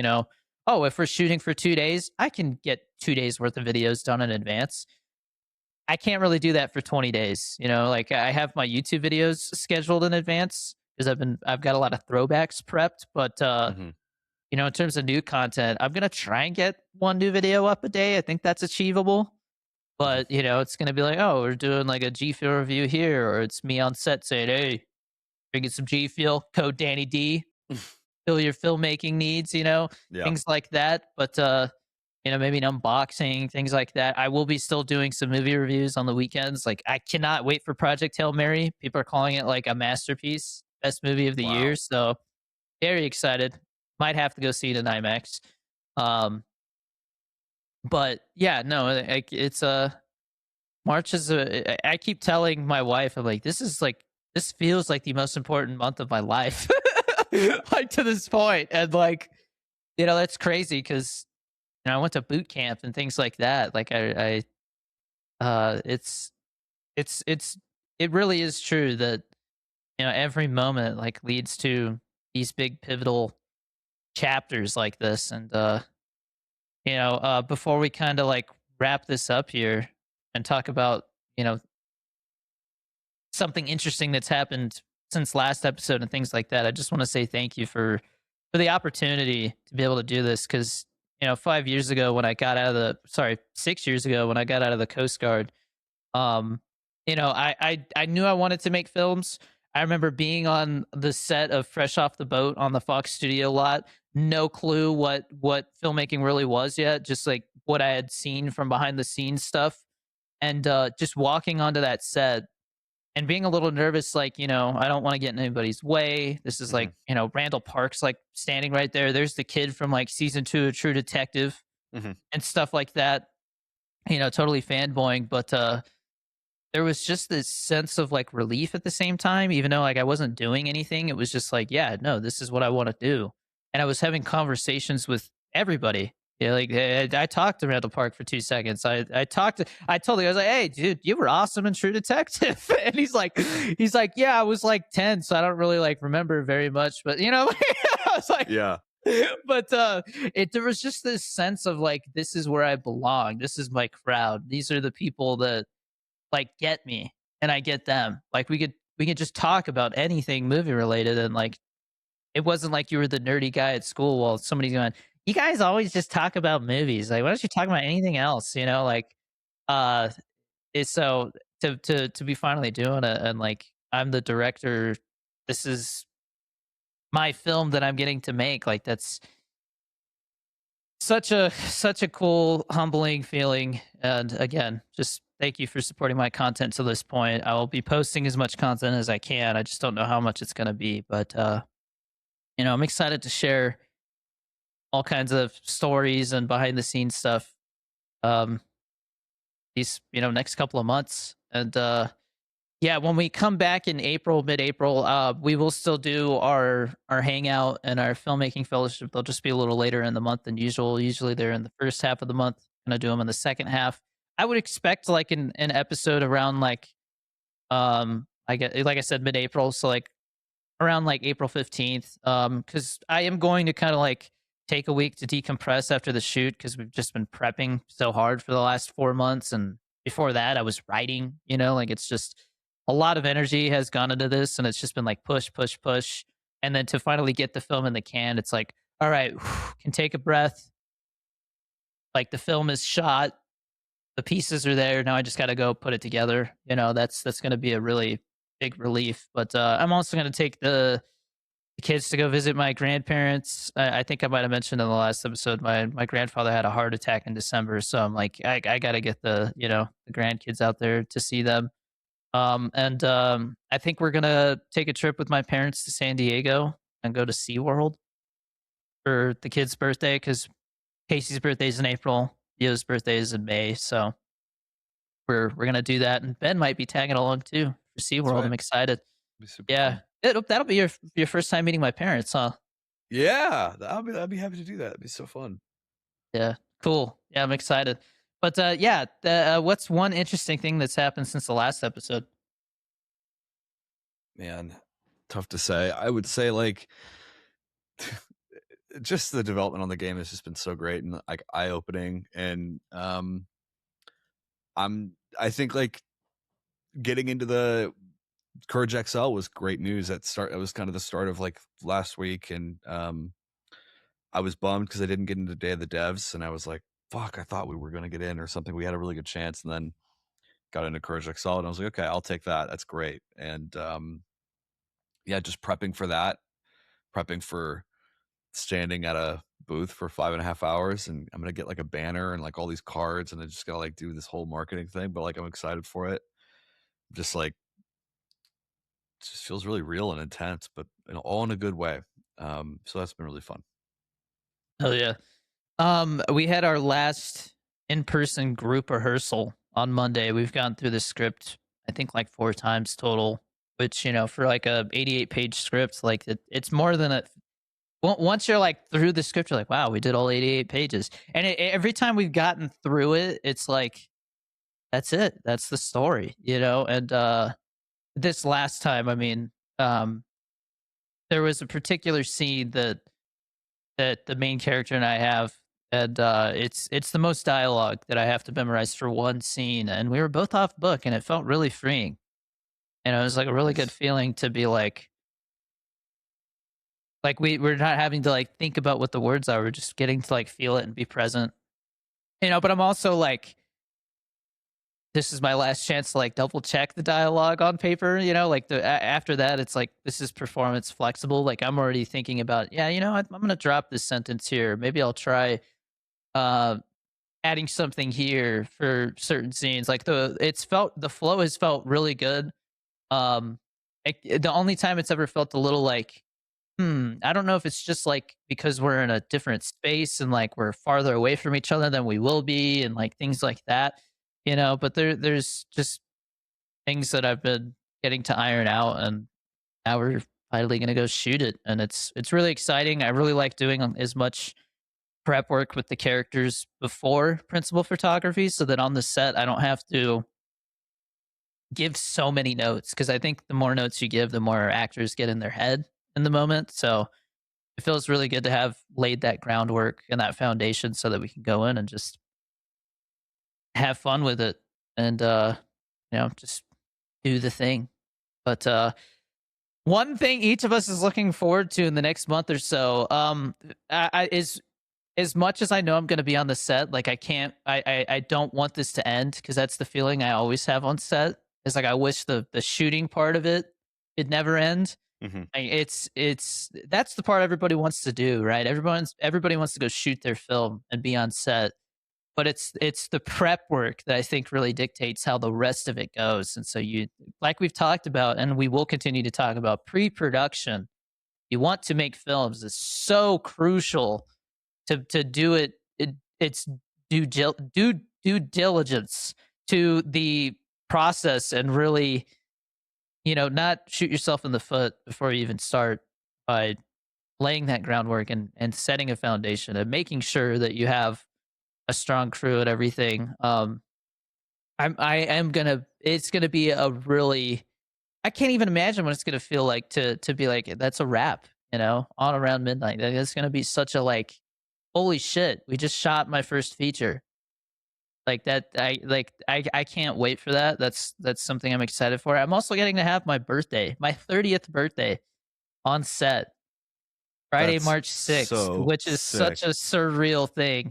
oh, if we're shooting for 2 days, I can get 2 days worth of videos done in advance. I can't really do that for 20 days. Like I have my YouTube videos scheduled in advance because I've got a lot of throwbacks prepped, but Mhm. in terms of new content, I'm gonna try and get one new video up a day. I think that's achievable. Mhm. But it's gonna be like, oh, we're doing like a G Fuel review here, or it's me on set saying, "Hey, drinking some G Fuel, code Danny D, fill your filmmaking needs," Yeah. things like that. But maybe an unboxing, things like that. I will be still doing some movie reviews on the weekends. Like, I cannot wait for Project Hail Mary. People are calling it like a masterpiece, best movie of the year. Wow. So very excited. Might have to go see it in IMAX. Um, but yeah, no, like it's March is I keep telling my wife, I'm like, this is like, this feels like the most important month of my life, like to this point, and like, that's crazy because I went to boot camp and things like that. Like it's it's it really is true that every moment like leads to these big pivotal chapters like this, and before we kind of like wrap this up here and talk about you know something interesting that's happened since last episode and things like that. I just want to say thank you for the opportunity to be able to do this because 5 years ago when I got out of the 6 years ago when I got out of the Coast Guard, um, I knew I wanted to make films. I remember being on the set of Fresh Off the Boat on the Fox Studio lot. No clue what filmmaking really was yet. Just like what I had seen from behind the scenes stuff, and just walking onto that set and being a little nervous, like, I don't want to get in anybody's way. This is like, Mhm, Randall Park's like standing right there. There's the kid from like season 2 of True Detective mhm, and stuff like that, totally fanboying. But there was just this sense of like relief at the same time, even though like I wasn't doing anything. It was just like, yeah, no, this is what I want to do. And I was having conversations with everybody. Yeah, like I talked to Randall Park for 2 seconds. I told him, I was like, hey, dude, you were awesome in True Detective. And he's like, yeah, I was like 10, so I don't really like remember very much. But I was like, yeah, but there was just this sense of like, this is where I belong. This is my crowd. These are the people that like get me and I get them. Like we could just talk about anything movie related, and like it wasn't like you were the nerdy guy at school while somebody's going, "You guys always just talk about movies. Like why don't you talk about anything else?" Like uh it's so to be finally doing it, and like I'm the director. This is my film that I'm getting to make. Like that's such a cool, humbling feeling. And again, just thank you for supporting my content to this point. I will be posting as much content as I can. I just don't know how much it's going to be, but I'm excited to share all kinds of stories and behind the scenes stuff um these next couple of months. And yeah, when we come back in April, mid-April, we will still do our hangout and our filmmaking fellowship. They'll just be a little later in the month than usual. Usually they're in the first half of the month. Gonna do them in the second half. I would expect like an episode around like I get like I said mid-April, so like around like April 15th. Because I am going to kind of like take a week to decompress after the shoot because we've just been prepping so hard for the last 4 months. And before that, I was writing, like it's just a lot of energy has gone into this, and it's just been like push, push, push. And then to finally get the film in the can, it's like, all right, can take a breath. Like the film is shot, the pieces are there. Now I just got to go put it together. That's going to be a really big relief. But I'm also going to take the kids to go visit my grandparents. I think I might have mentioned in the last episode, my grandfather had a heart attack in December, so I'm like, I got to get the grandkids out there to see them. And I think we're gonna take a trip with my parents to San Diego and go to SeaWorld for the kid's birthday because Casey's birthday is in April, Theo's birthday is in May, so we're gonna do that. And Ben might be tagging along too for that's SeaWorld. right. I'm excited. Be super Yeah, fun. that'll be your first time meeting my parents, huh? Yeah, I'd be happy to do that. It'd be so fun. Yeah, cool. Yeah, I'm excited. But yeah, what's one interesting thing that's happened since the last episode? Man, tough to say. I would say like just the development on the game has just been so great and like eye opening. And I think like getting into the Courage XL was great news. It was kind of the start of like last week, and I was bummed because I didn't get into Day of the Devs, and I was like, "Fuck!" I thought we were going to get in or something. We had a really good chance, and then got into Courage XL, and I was like, "Okay, I'll take that. That's great." And yeah, just prepping for that, prepping for standing at a booth for 5.5 hours, and I'm gonna get like a banner and like all these cards, and I just gotta like do this whole marketing thing. But like, I'm excited for it. Just like it just feels really real and intense, but all in a good way. So that's been really fun. Oh yeah. We had our last in-person group rehearsal on Monday. We've gone through the script, I think like 4 times total, which, for like a 88-page script, like it's more than a once you're like through the script, you're like, wow, we did all 88 pages. And every time we've gotten through it, it's like, that's it. That's the story, And this last time, I mean, um, there was a particular scene that the main character and I have, and it's the most dialogue that I have to memorize for one scene, and we were both off book, and it felt really freeing, and it was like a really good Nice. feeling to be like we're not having to like think about what the words are, we're just getting to like feel it and be present, But I'm also like, this is my last chance to like double check the dialogue on paper, like after that, it's like, this is performance flexible. Like I'm already thinking about, yeah, I'm gonna drop this sentence here. Maybe I'll try uh adding something here for certain scenes. Like the flow has felt really good. Um, the only time it's ever felt a little like, I don't know if it's just like because we're in a different space and like we're farther away from each other than we will be, and like things like that, But there's just things that I've been getting to iron out, and now we're finally gonna go shoot it, and it's really exciting. I really like doing as much prep work with the characters before principal photography so that on the set I don't have to give so many notes, because I think the more notes you give, the more actors get in their head in the moment. So it feels really good to have laid that groundwork and that foundation so that we can go in and just have fun with it, and just do the thing. But one thing each of us is looking forward to in the next month or so, is as much as I know I'm going to be on the set, like I can't, I don't want this to end, because that's the feeling I always have on set. It's like I wish the shooting part of it never end. Mhm. It's that's the part everybody wants to do, right? Everybody wants to go shoot their film and be on set, but it's the prep work that I think really dictates how the rest of it goes. And so like we've talked about, and we will continue to talk about, pre-production. You want to make films is so crucial to do it's due diligence to the process, and really, not shoot yourself in the foot before you even start, by laying that groundwork and setting a foundation and making sure that you have a strong crew and everything. I am gonna it's gonna be a really, I can't even imagine what it's gonna feel like to be like, that's a wrap, on around midnight. Like, it's gonna be such a like, holy shit, we just shot my first feature. Like that, I can't wait for that. That's something I'm excited for. I'm also getting to have my birthday, my 30th birthday, on set, Friday, That's March 6th, so which is such a sick. surreal thing.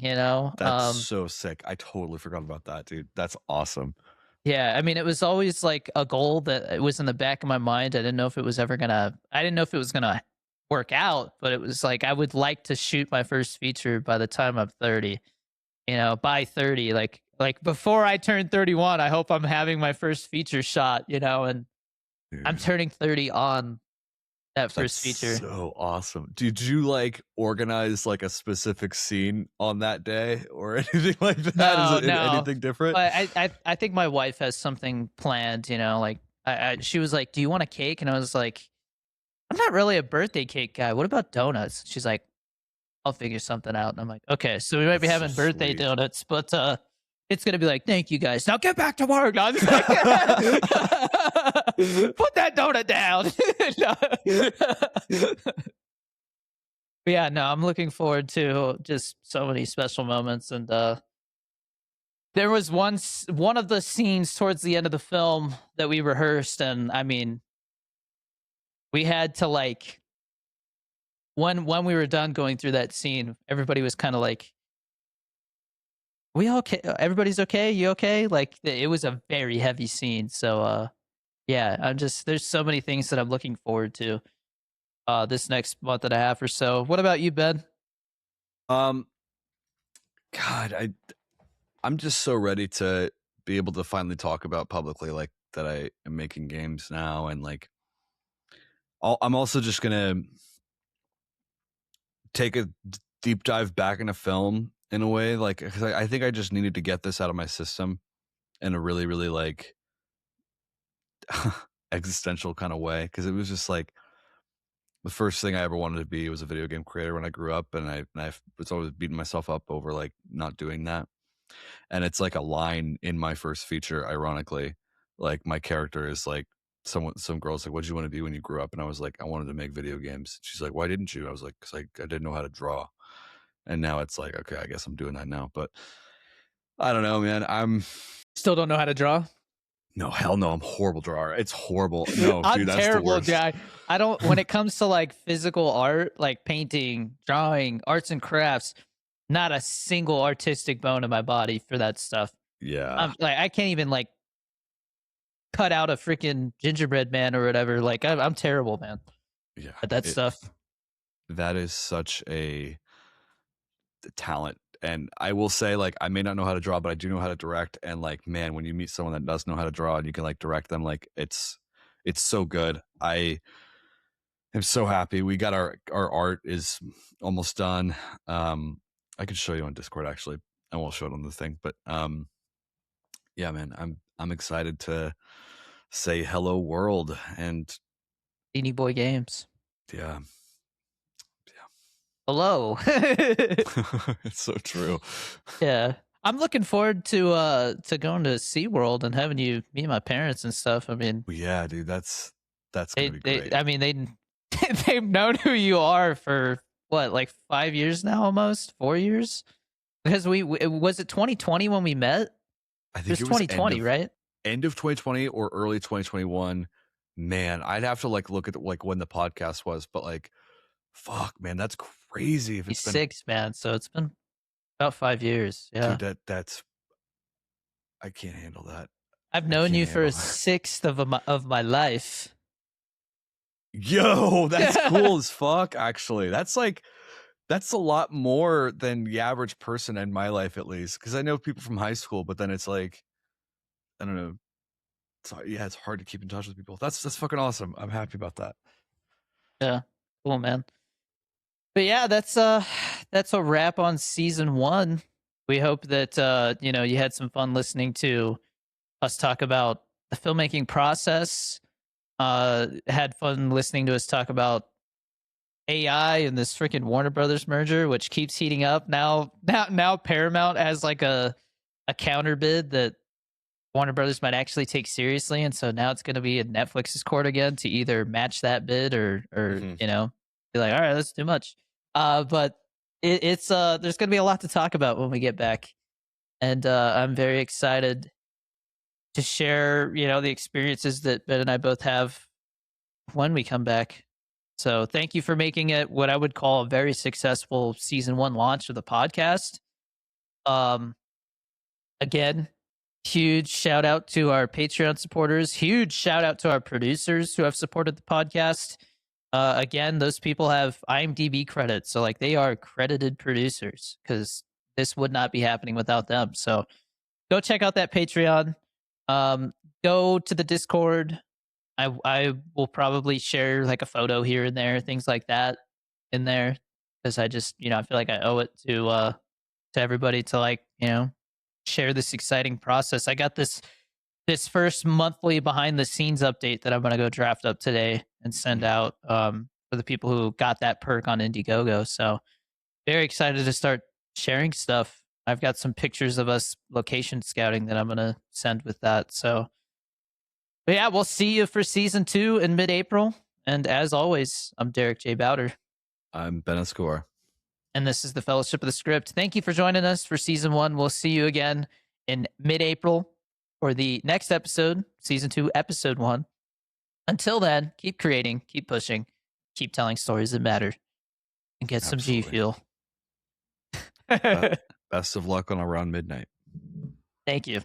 That's so sick. I totally forgot about that, dude. That's awesome. Yeah, I mean, it was always like a goal that it was in the back of my mind. I didn't know if it was gonna work out, but it was like, I would like to shoot my first feature by the time I'm 30. By 30, like before I turn 31, I hope I'm having my first feature shot. And I'm Dude, turning 30 on that that's first feature. so awesome. Did you like organize like a specific scene on that day or anything like that? Is No, it no. anything different? But I think my wife has something planned, like she was like, "Do you want a cake?" And I was like, "I'm not really a birthday cake guy. What about donuts?" She's like, "I'll figure something out." And I'm like, "Okay, so we might be That's so having birthday sweet. donuts, but it's gonna be like, thank you guys. Now get back to work." No, I'm just like, put that donut down. But yeah, no, I'm looking forward to just so many special moments. And there was one of the scenes towards the end of the film that we rehearsed, and I mean, we had to like, when we were done going through that scene, everybody was kind of like, "We okay? Everybody's okay? You okay?" Like it was a very heavy scene. So yeah, there's so many things that I'm looking forward to this next month and a half or so. What about you, Ben? Um, God, I'm just so ready to be able to finally talk about publicly like that I am making games now, and like I'm also just gonna take a deep dive back into film in a way, like 'cause I think I just needed to get this out of my system, in a really, really like existential kind of way because it was just like the first thing I ever wanted to be was a video game creator when I grew up, and I was always beating myself up over like not doing that. And it's like a line in my first feature, ironically. Like my character is like some girl's like, "What did you want to be when you grew up?" And I was like, "I wanted to make video games." She's like, "Why didn't you?" I was like, "Cause I didn't know how to draw." And now it's like, okay, I guess I'm doing that now. But I don't know, man. Still don't know how to draw. No, hell no. I'm a horrible drawer. It's horrible. No, I'm dude, that's the terrible, worst. guy. I don't. When it comes to like physical art, like painting, drawing, arts and crafts, not a single artistic bone in my body for that stuff. Yeah, I'm like, I can't even like cut out a freaking gingerbread man or whatever. Like, I'm terrible, man, yeah. at that It stuff. that is such a talent. And I will say, like, I may not know how to draw, but I do know how to direct. And like, man, when you meet someone that does know how to draw and you can like direct them, like it's so good. I am so happy. We got our art is almost done. I could show you on Discord actually. I won't show it on the thing, but yeah, man, I'm excited to say hello world and Beanie Boy Games. yeah, Hello. yeah. It's so true. Yeah. I'm looking forward to going to SeaWorld and having you meet my parents and stuff. I mean, Yeah, dude, that's gonna be they great. I mean they they've known who you are for what, like 5 years now, almost 4 years? Because was it 2020 when we met? I It think was it was 2020, right? end of 2020 or early 2021. Man, I'd have to like look at like when the podcast was, but like, fuck, man, that's crazy. If He's it's been, 6, man. So it's been about 5 years. dude, Yeah. that's I can't handle that. I've I known can't you for handle a that. sixth of my life. Yo, that's cool as fuck. Actually, that's a lot more than the average person in my life, at least. Because I know people from high school, but then it's like I don't know. Yeah, it's hard to keep in touch with people. That's fucking awesome. I'm happy about that. Yeah. Cool, man. But yeah, that's a wrap on season 1. We hope that you had some fun listening to us talk about the filmmaking process. Had fun listening to us talk about AI and this freaking Warner Brothers merger, which keeps heating up. Now Paramount has like a counter bid that Warner Brothers might actually take seriously, and so now it's going to be in Netflix's court again to either match that bid or Mhm. be like, all right, that's too much. But it's there's going to be a lot to talk about when we get back, and I'm very excited to share the experiences that Ben and I both have when we come back. So thank you for making it what I would call a very successful season 1 launch of the podcast. Um, Again, huge shout out to our Patreon supporters. Huge shout out to our producers who have supported the podcast. Again, those people have IMDb credits, so like they are credited producers because this would not be happening without them. So go check out that Patreon. Um, go to the Discord. I will probably share like a photo here and there, things like that in there because I just I feel like I owe it to everybody to like share this exciting process. I got this first monthly behind the scenes update that I'm gonna go draft up today and send out for the people who got that perk on Indiegogo. So very excited to start sharing stuff. I've got some pictures of us location scouting that I'm gonna send with that. So but yeah, we'll see you for season 2 in mid-April. And as always, I'm Derek J. Bowder, I'm Ben Escobar. and this is the Fellowship of the Script. Thank you for joining us for season 1. We'll see you again in mid-April for the next episode, season 2, episode 1. Until then, keep creating, keep pushing, keep telling stories that matter, and get some G Absolutely. Fuel. Best of luck on around midnight. Thank you.